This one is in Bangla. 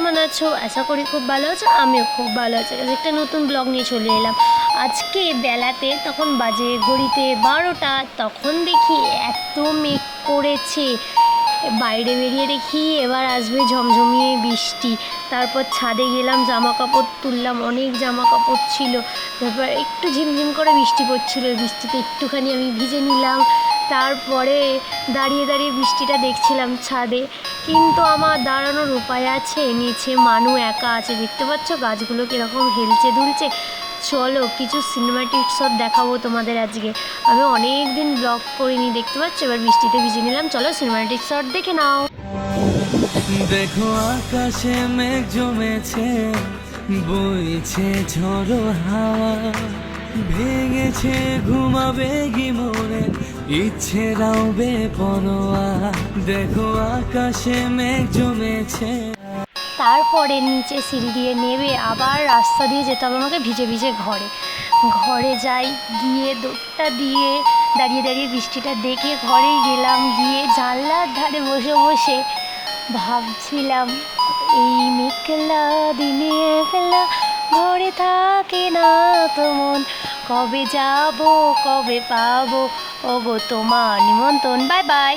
কেমন আছো? আশা করি খুব ভালো আছো। আমিও খুব ভালো আছি। একটা নতুন ব্লগ নিয়ে চলে এলাম আজকে বেলাতে। তখন বাজে ঘড়িতে 12টা। তখন দেখি এত মেঘ করেছে, বাইরে বেরিয়ে দেখি এবার আসবে ঝমঝমিয়ে বৃষ্টি। তারপর ছাদে গেলাম, জামা কাপড় তুললাম, অনেক জামা কাপড় ছিল। তারপর একটু ঝিমঝিম করে বৃষ্টি পড়ছিল, বৃষ্টিতে একটুখানি আমি ভিজে নিলাম। তারপরে দাঁড়িয়ে দাঁড়িয়ে বৃষ্টিটা দেখছিলাম ছাদে। কিন্তু আমার দাঁড়ানোর উপায় আছে? নিচে মানু একা আছে, দেখতে পাচ্ছ গাছগুলো কীরকম হেলছে দুলছে। চলো কিছু সিনেমাটিক শট দেখাবো তোমাদের আজকে। আমি অনেক দিন ব্লগ করিনি, দেখতে পাচ্ছ এবার বৃষ্টিতে ভিজে নিলাম। চলো সিনেমাটিক শট দেখে নাও। দেখো আকাশে মেঘ জমেছে, বইছে ঝড়ো হাওয়া, ভেঙেছে ঘুমাবে গি মনে ইচ্ছে রাউবে পরোয়া। দেখো আকাশে মেঘ জমেছে। তারপরে নিচে সিঁড়ি দিয়ে নেবে আবার রাস্তা দিয়ে যেতে হবে আমাকে ভিজে ভিজে ঘরে যাই। গিয়ে দোরটা দিয়ে দাঁড়িয়ে দাঁড়িয়ে বৃষ্টিটা দেখে ঘরেই গেলাম। গিয়ে জানলার ধারে বসে বসে ভাবছিলাম, এই মেঘলা দিনে একলা ঘরে থাকে না তো মন, কবে যাব কবে পাবো ওগো তোমার নিমন্ত্রণ। Bye bye.